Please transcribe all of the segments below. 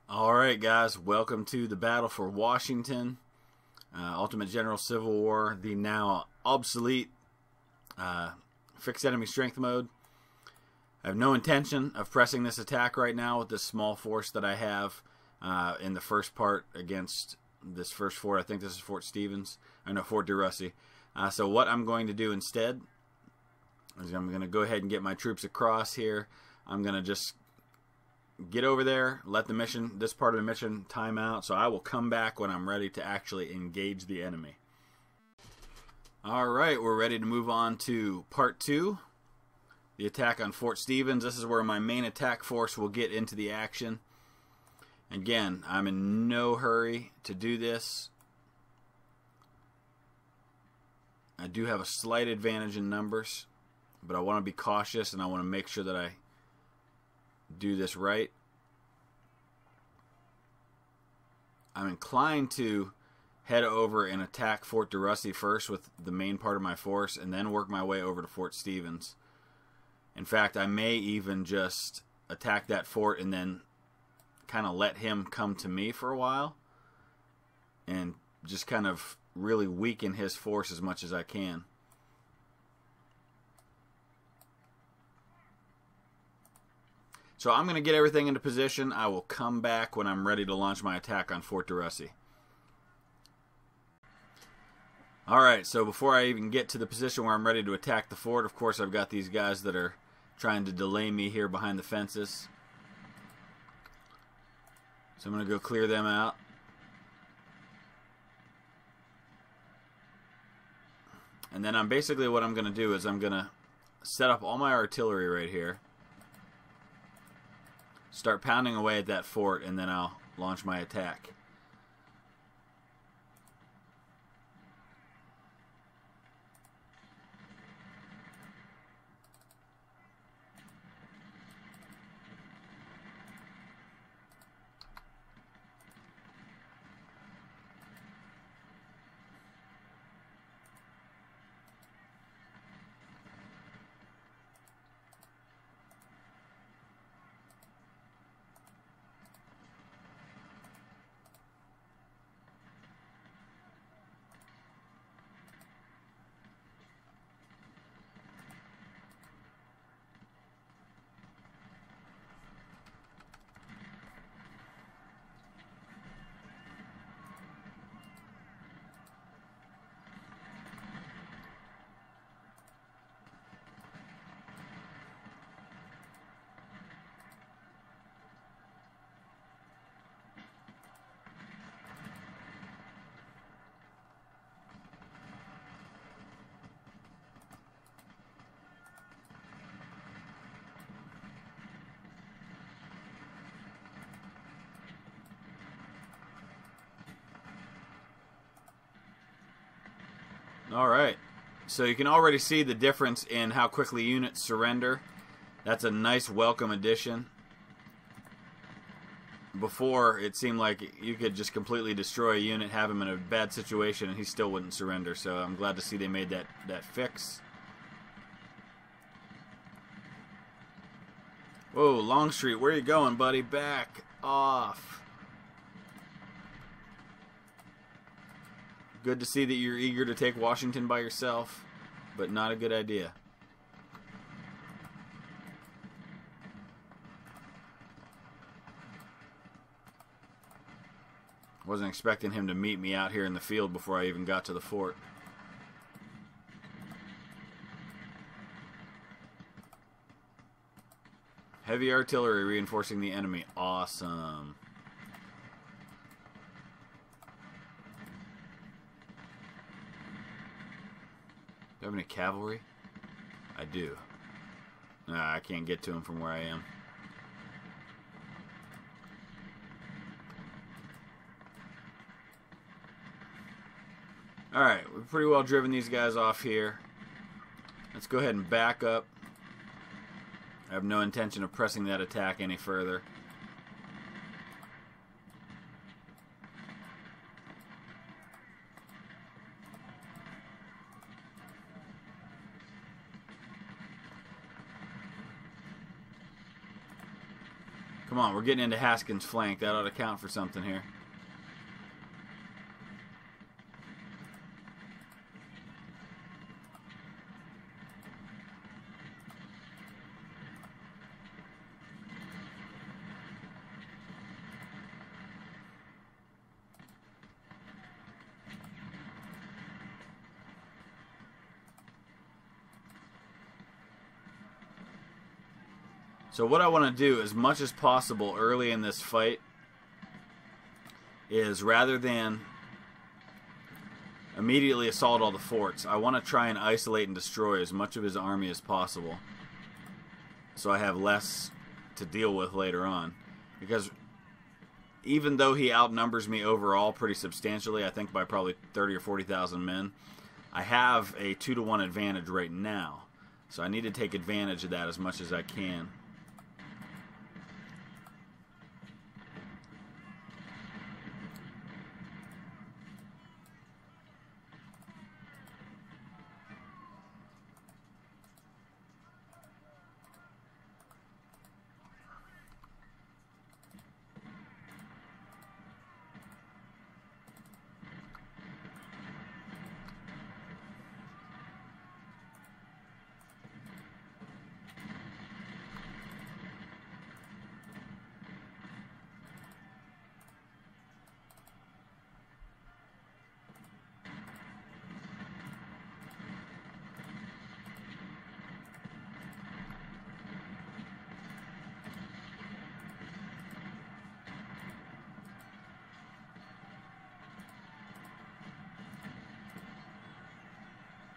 Alright guys, welcome to the battle for Washington, Ultimate General Civil War, the now obsolete fixed enemy strength mode. I have no intention of pressing this attack right now with this small force that I have in the first part against this first fort. I think this is Fort Stevens, or no, Fort Derussy. So what I'm going to do instead is I'm going to go ahead and get my troops across here. I'm going to just get over there, let the mission, this part of the mission, time out, so I will come back when I'm ready to actually engage the enemy. Alright, we're ready to move on to part 2, the attack on Fort Stevens. This is where my main attack force will get into the action. Again, I'm in no hurry to do this. I do have a slight advantage in numbers, but I want to be cautious and I want to make sure that I do this right. I'm inclined to head over and attack Fort Derussy first with the main part of my force and then work my way over to Fort Stevens. In fact, I may even just attack that fort and then kind of let him come to me for a while and just kind of really weaken his force as much as I can. So I'm going to get everything into position. I will come back when I'm ready to launch my attack on Fort Derussy. Alright, so before I even get to the position where I'm ready to attack the fort, of course I've got these guys that are trying to delay me here behind the fences. So I'm going to go clear them out. And then basically what I'm going to do is I'm going to set up all my artillery right here. Start pounding away at that fort, and then I'll launch my attack. Alright, so you can already see the difference in how quickly units surrender. That's a nice welcome addition. Before, it seemed like you could just completely destroy a unit, have him in a bad situation, and he still wouldn't surrender. So I'm glad to see they made that fix. Whoa, Longstreet, where are you going, buddy? Back off. Good to see that you're eager to take Washington by yourself, but not a good idea. Wasn't expecting him to meet me out here in the field before I even got to the fort. Heavy artillery reinforcing the enemy. Awesome. Do I have any cavalry? I do. Nah, I can't get to him from where I am. Alright, we've pretty well driven these guys off here. Let's go ahead and back up. I have no intention of pressing that attack any further. Come on, we're getting into Haskins' flank. That ought to count for something here. So what I want to do as much as possible early in this fight is, rather than immediately assault all the forts, I want to try and isolate and destroy as much of his army as possible, so I have less to deal with later on. Because even though he outnumbers me overall pretty substantially, I think by probably 30 or 40,000 men, I have a 2-to-1 advantage right now. So I need to take advantage of that as much as I can.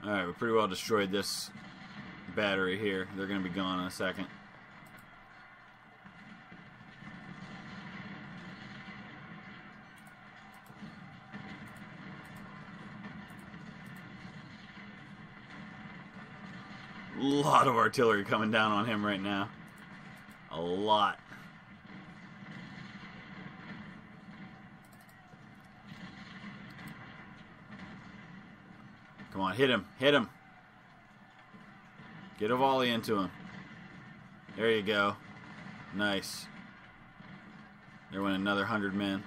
Alright, we pretty well destroyed this battery here. They're going to be gone in a second. A lot of artillery coming down on him right now. A lot. Come on, hit him. Hit him. Get a volley into him. There you go. Nice. There went another 100 men.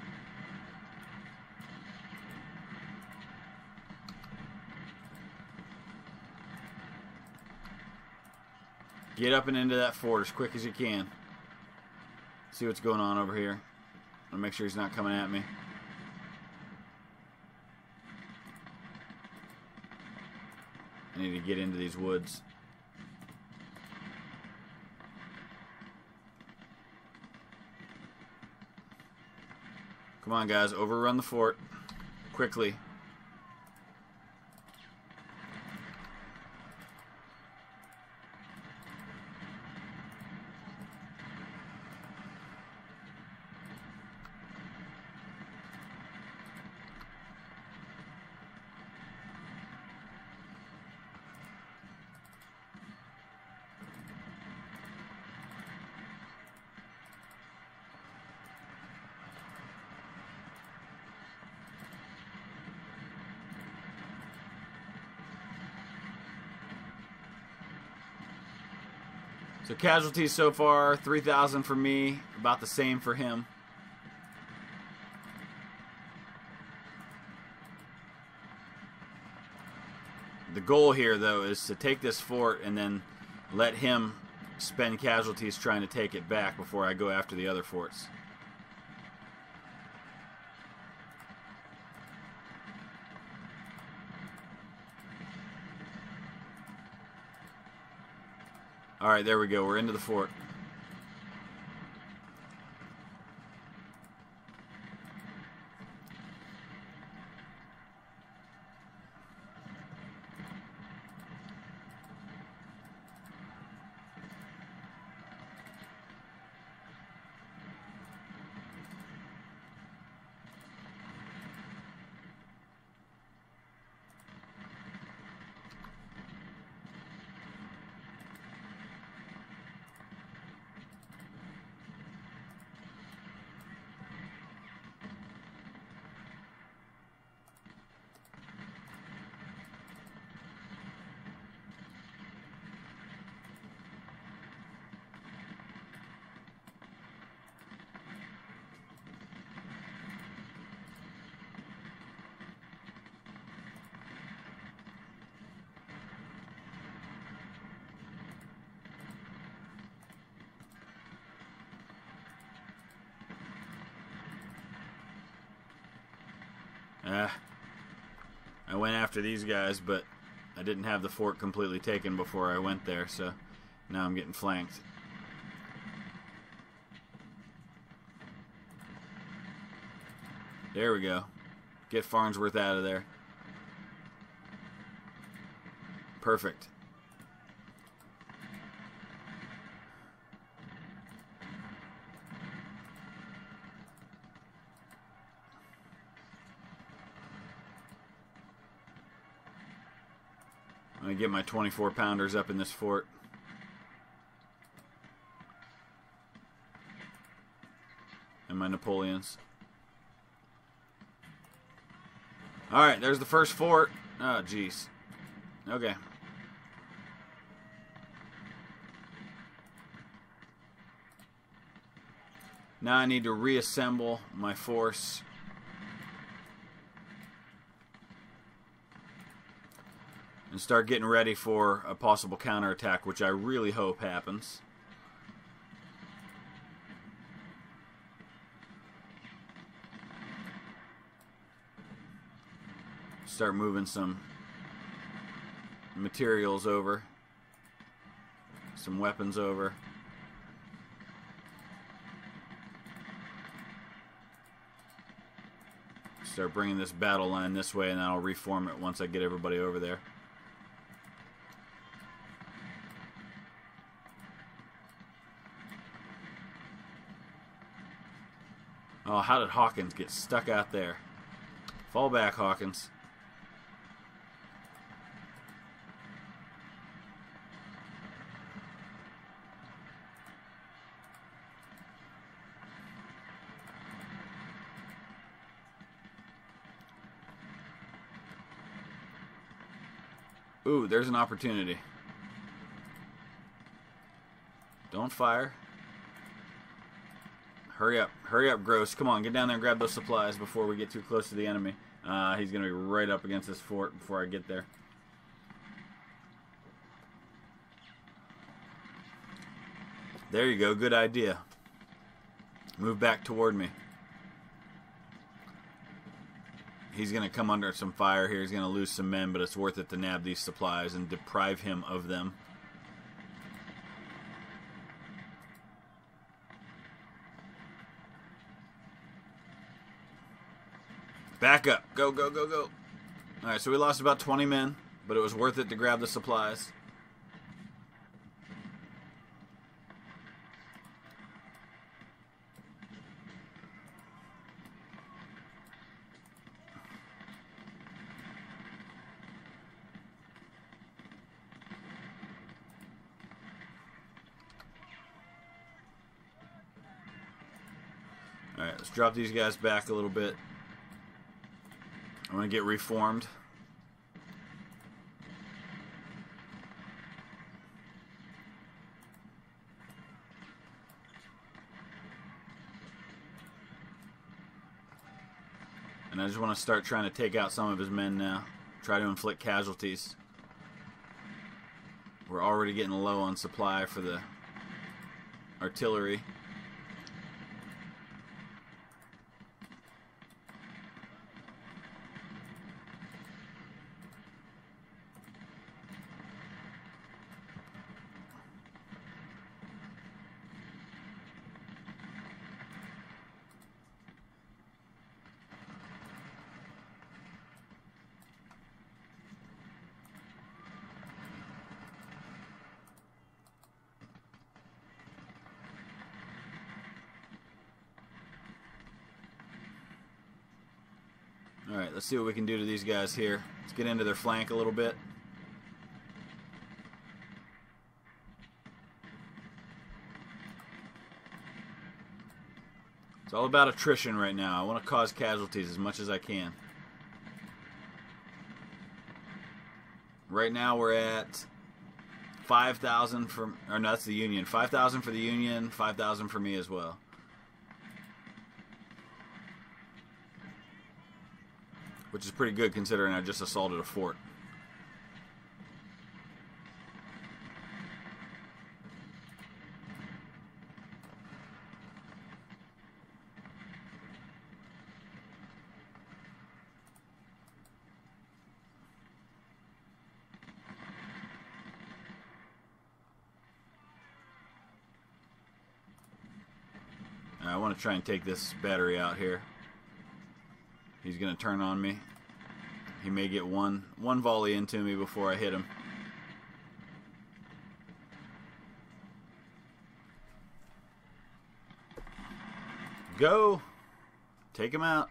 Get up and into that fort as quick as you can. See what's going on over here. I'll make sure he's not coming at me. I need to get into these woods. Come on, guys. Overrun the fort. Quickly. So casualties so far, 3,000 for me, about the same for him. The goal here, though, is to take this fort and then let him spend casualties trying to take it back before I go after the other forts. Alright, there we go. We're into the fort. I went after these guys, but I didn't have the fort completely taken before I went there, so now I'm getting flanked. There we go. Get Farnsworth out of there. Perfect. I'm going to get my 24 pounders up in this fort. And my Napoleons. Alright, there's the first fort. Oh, jeez. Okay. Now I need to reassemble my force. And start getting ready for a possible counterattack, which I really hope happens. Start moving some materials over. Some weapons over. Start bringing this battle line this way, and then I'll reform it once I get everybody over there. Oh, how did Hawkins get stuck out there? Fall back, Hawkins. Ooh, there's an opportunity. Don't fire. Hurry up, Gross. Come on, get down there and grab those supplies before we get too close to the enemy. He's going to be right up against this fort before I get there. There you go, good idea. Move back toward me. He's going to come under some fire here. He's going to lose some men, but it's worth it to nab these supplies and deprive him of them. Back up. Go, go, go, go. Alright, so we lost about 20 men, but it was worth it to grab the supplies. Alright, let's drop these guys back a little bit. I'm going to get reformed. And I just want to start trying to take out some of his men now. Try to inflict casualties. We're already getting low on supply for the artillery. Alright, let's see what we can do to these guys here. Let's get into their flank a little bit. It's all about attrition right now. I want to cause casualties as much as I can. Right now we're at 5,000 for... Or no, that's the Union. 5,000 for the Union, 5,000 for me as well. Which is pretty good considering I just assaulted a fort. I want to try and take this battery out here. He's going to turn on me. He may get one volley into me before I hit him. Go! Take him out.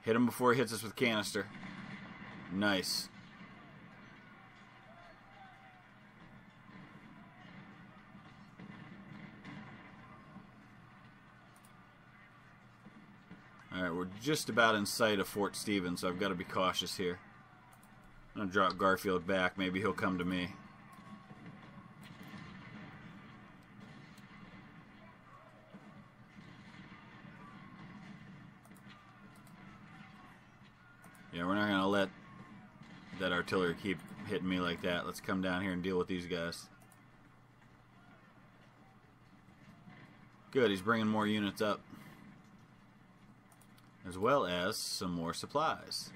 Hit him before he hits us with canister. Nice. Alright, we're just about in sight of Fort Stevens, so I've got to be cautious here. I'm going to drop Garfield back. Maybe he'll come to me. Yeah, we're not going to let that artillery keep hitting me like that. Let's come down here and deal with these guys. Good, he's bringing more units up. As well as some more supplies.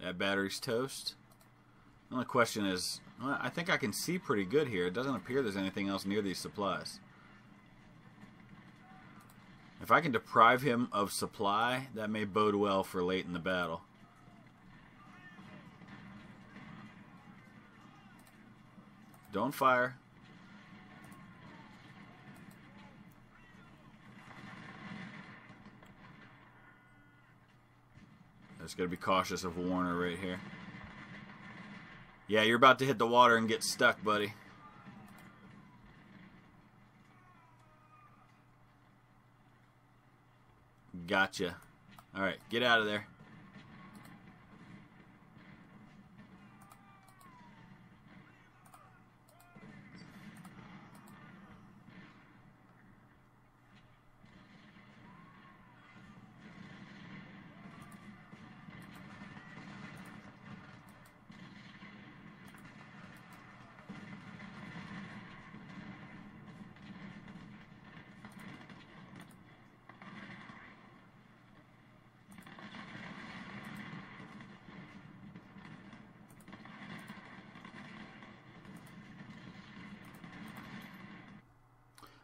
That battery's toast. The only question is, well, I think I can see pretty good here. It doesn't appear there's anything else near these supplies. If I can deprive him of supply, that may bode well for late in the battle. Don't fire. Just gotta be cautious of Warner right here. Yeah, you're about to hit the water and get stuck, buddy. Gotcha. Alright, get out of there.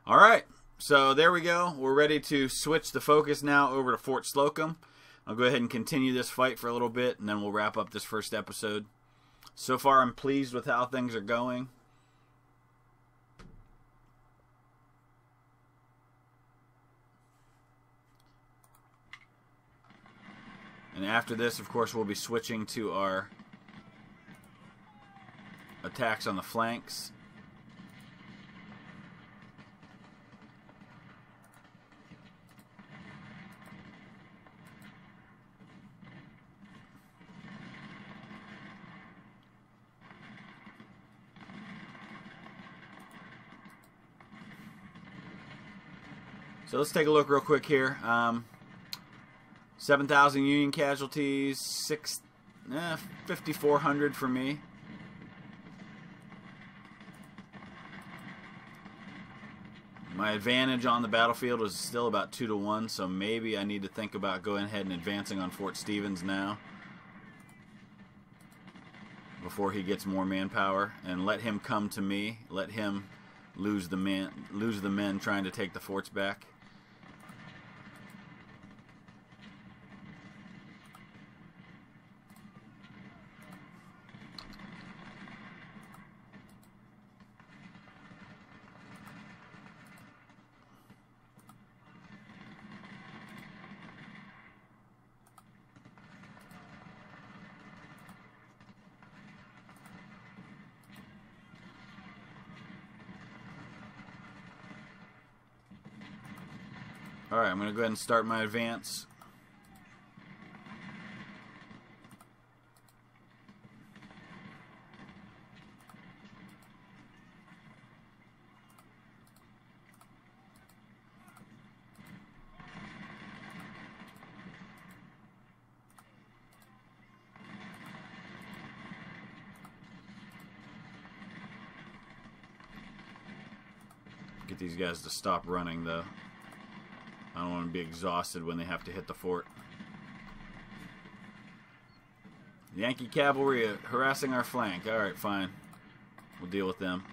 Alright, so there we go. We're ready to switch the focus now over to Fort Slocum. I'll go ahead and continue this fight for a little bit, and then we'll wrap up this first episode. So far, I'm pleased with how things are going. And after this, of course, we'll be switching to our attacks on the flanks. So let's take a look real quick here. 7,000 Union casualties, 5,400 for me. My advantage on the battlefield is still about 2 to 1, so maybe I need to think about going ahead and advancing on Fort Stevens now before he gets more manpower, and let him come to me. Let him lose the men trying to take the forts back. Alright, I'm going to go ahead and start my advance. Get these guys to stop running, though. I don't want to be exhausted when they have to hit the fort. Yankee cavalry harassing our flank. Alright, fine. We'll deal with them.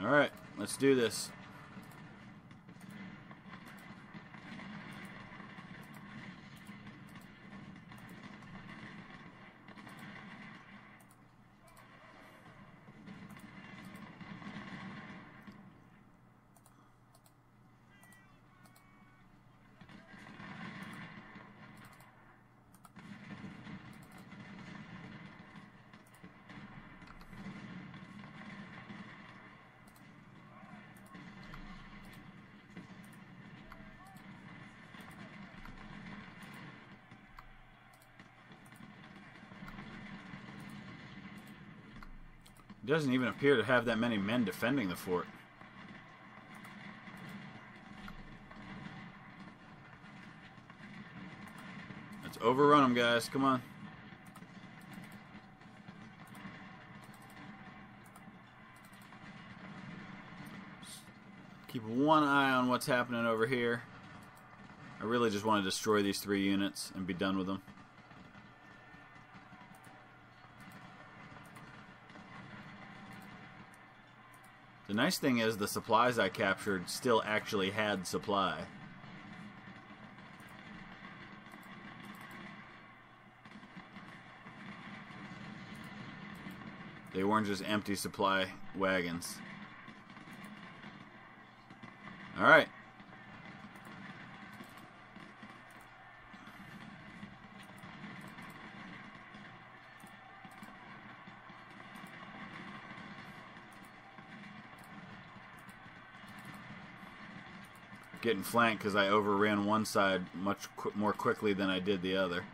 Alright, let's do this. It doesn't even appear to have that many men defending the fort. Let's overrun them, guys. Come on. Keep one eye on what's happening over here. I really just want to destroy these 3 units and be done with them. The nice thing is the supplies I captured still actually had supply. They weren't just empty supply wagons. Alright. Getting flanked because I overran one side much more quickly than I did the other.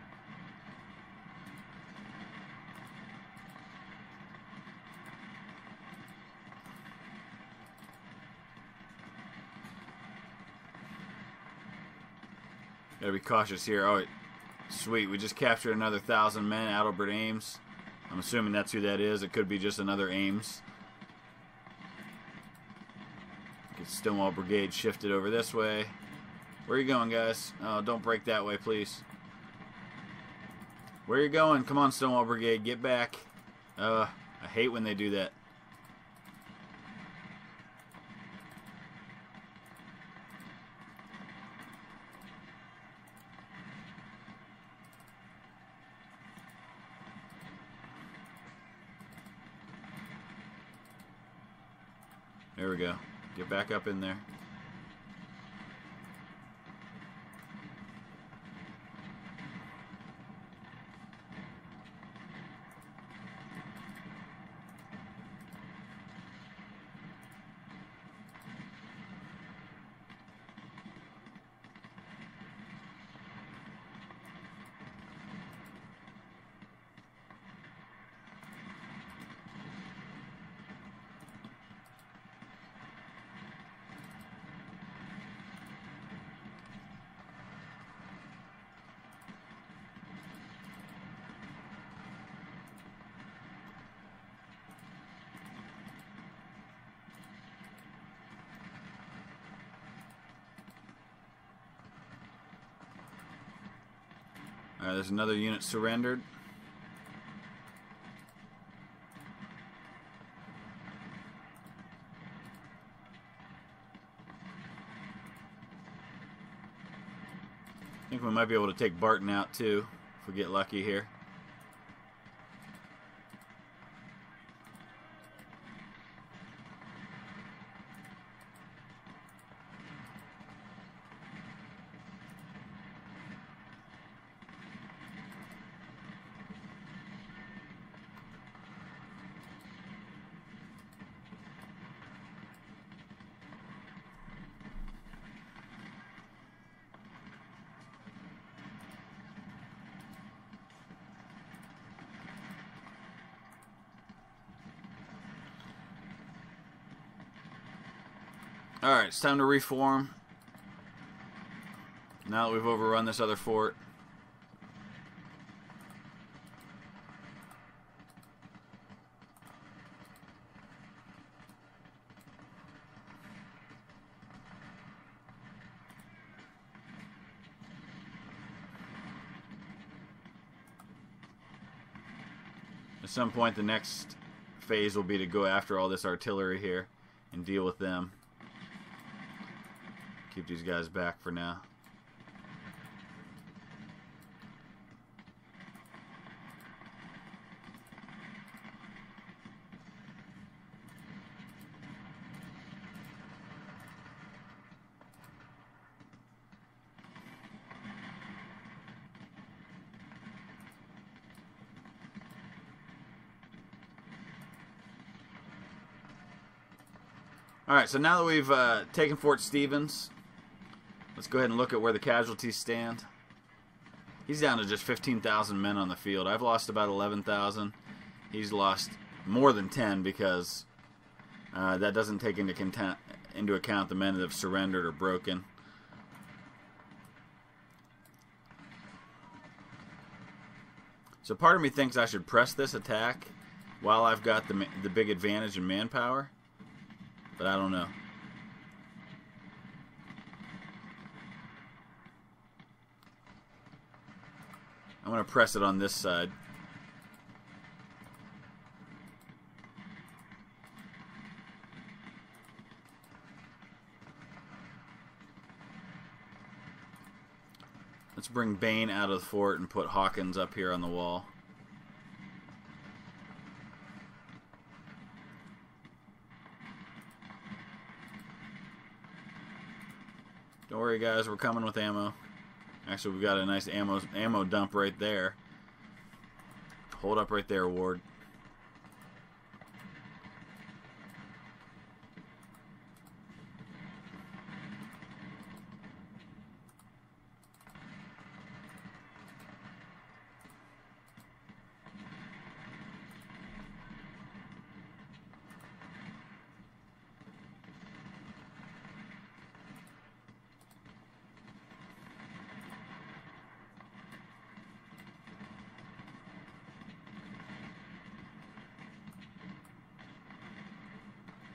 Gotta be cautious here. Oh, sweet. We just captured another 1,000 men, Adalbert Ames. I'm assuming that's who that is. It could be just another Ames. Get Stonewall Brigade shifted over this way. Where are you going, guys? Oh, don't break that way, please. Where are you going? Come on, Stonewall Brigade. Get back. I hate when they do that. There we go. Get back up in there. Alright, there's another unit surrendered. I think we might be able to take Barton out too, if we get lucky here. Alright, it's time to reform. Now that we've overrun this other fort. At some point, the next phase will be to go after all this artillery here and deal with them. Keep these guys back for now. Alright, so now that we've taken Fort Stevens, let's go ahead and look at where the casualties stand. He's down to just 15,000 men on the field. I've lost about 11,000. He's lost more than 10 because that doesn't take into account the men that have surrendered or broken. So part of me thinks I should press this attack while I've got the big advantage in manpower. But I don't know. I'm going to press it on this side. Let's bring Bain out of the fort and put Hawkins up here on the wall. Don't worry, guys, we're coming with ammo. Actually, we've got a nice ammo dump right there. Hold up right there, Ward.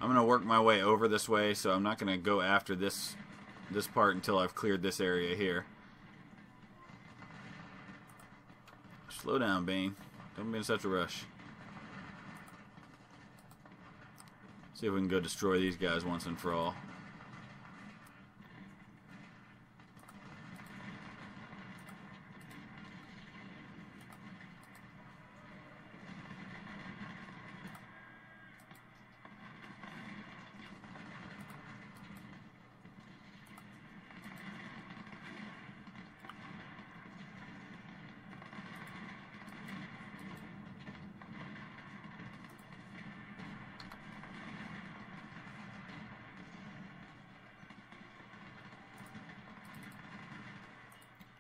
I'm going to work my way over this way, so I'm not going to go after this part until I've cleared this area here. Slow down, Bane. Don't be in such a rush. See if we can go destroy these guys once and for all.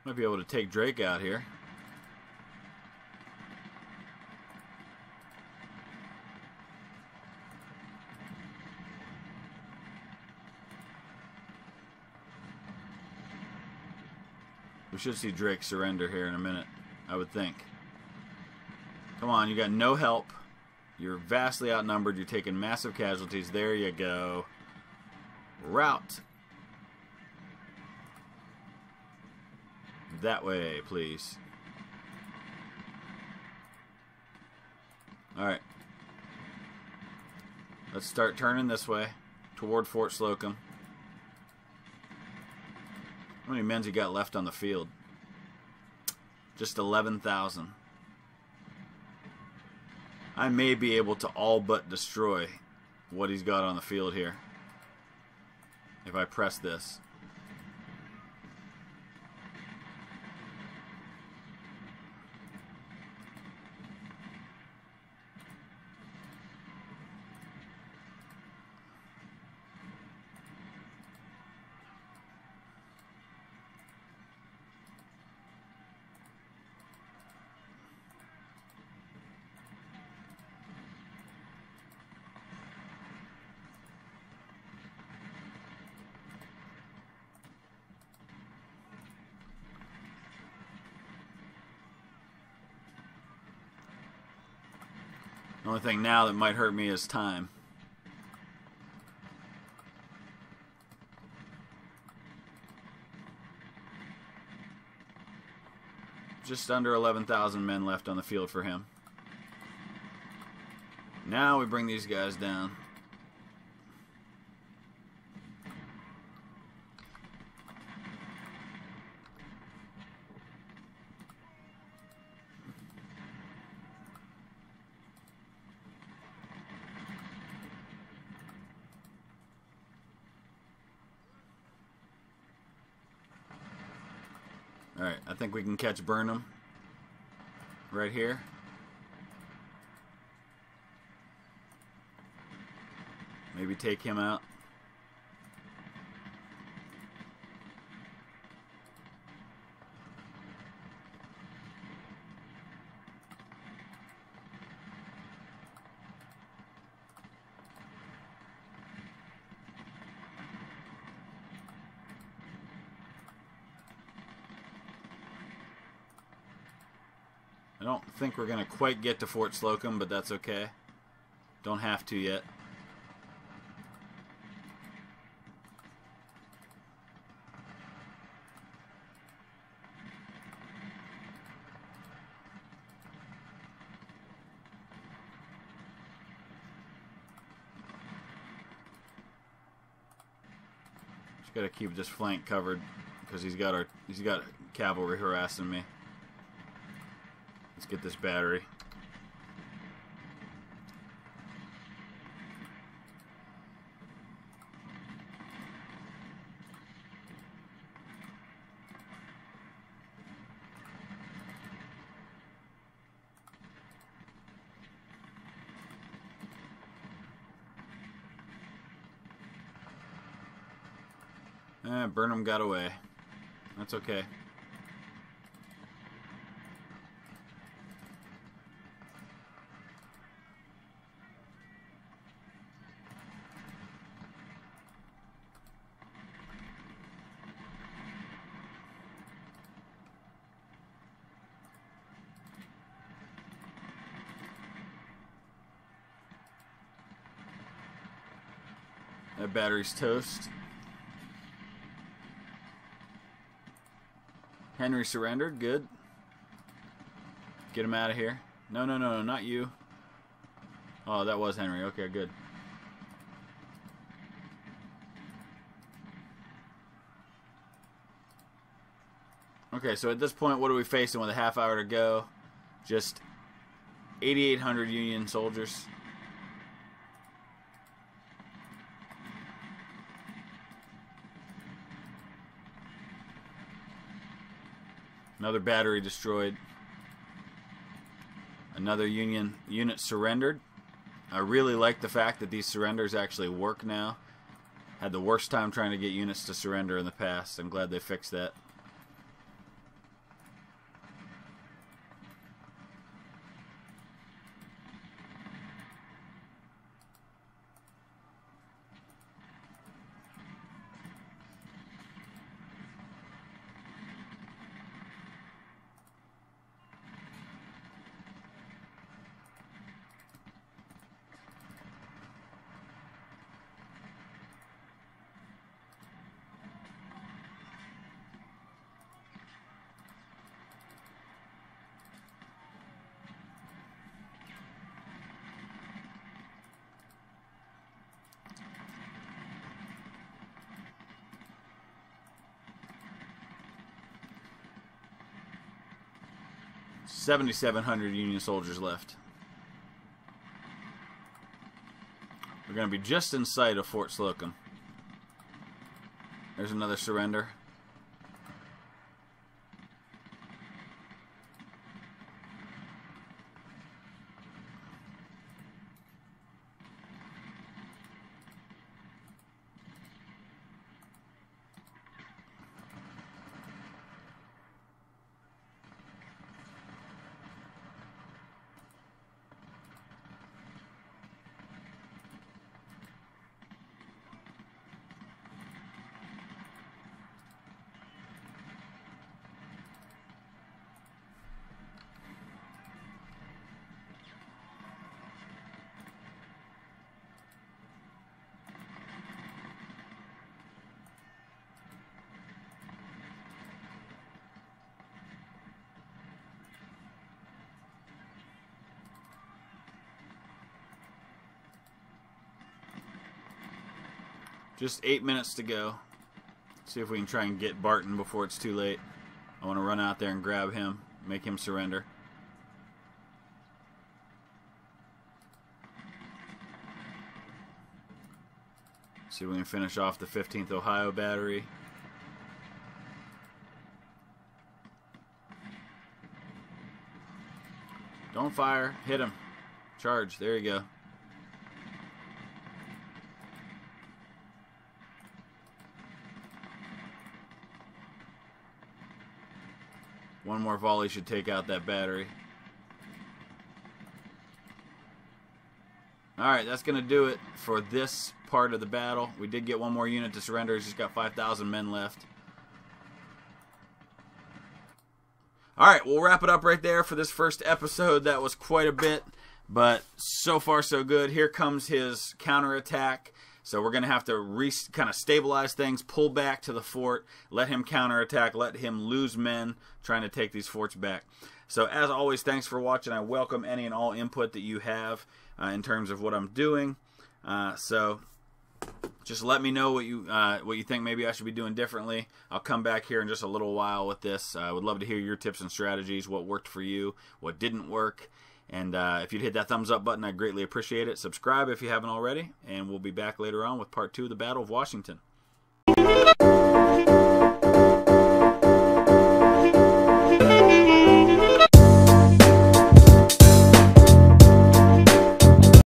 Might be able to take Drake out here. We should see Drake surrender here in a minute, I would think. Come on, you got no help. You're vastly outnumbered. You're taking massive casualties. There you go. Route. That way, please. Alright. Let's start turning this way toward Fort Slocum. How many men's you got left on the field? Just 11,000. I may be able to all but destroy what he's got on the field here if I press this. The only thing now that might hurt me is time. Just under 11,000 men left on the field for him. Now we bring these guys down. Alright, I think we can catch Burnham right here. Maybe take him out. I don't think we're going to quite get to Fort Slocum, but that's okay. Don't have to yet. Just got to keep this flank covered because he's got cavalry harassing me. Let's get this battery. Burnham got away. That's okay. That battery's toast. Henry surrendered. Good. Get him out of here. No, no, no, no, not you. Oh, that was Henry. Okay, good. Okay, so at this point, what are we facing with a half hour to go? Just 8,800 Union soldiers. Another battery destroyed. Another Union unit surrendered. I really like the fact that these surrenders actually work now. Had the worst time trying to get units to surrender in the past. I'm glad they fixed that. $7,700 Union soldiers left. We're going to be just in sight of Fort Slocum. There's another surrender. Just 8 minutes to go. See if we can try and get Barton before it's too late. I want to run out there and grab him, make him surrender. See if we can finish off the 15th Ohio battery. Don't fire. Hit him. Charge. There you go. One more volley should take out that battery. Alright, that's going to do it for this part of the battle. We did get one more unit to surrender. He's just got 5,000 men left. Alright, we'll wrap it up right there for this first episode. That was quite a bit, but so far so good. Here comes his counterattack. So we're going to have to kind of stabilize things, pull back to the fort, let him counterattack, let him lose men trying to take these forts back. So as always, thanks for watching. I welcome any and all input that you have in terms of what I'm doing. So just let me know what you think maybe I should be doing differently. I'll come back here in just a little while with this. I would love to hear your tips and strategies, what worked for you, what didn't work. And if you'd hit that thumbs up button, I'd greatly appreciate it. Subscribe if you haven't already, and we'll be back later on with part 2 of the Battle of Washington.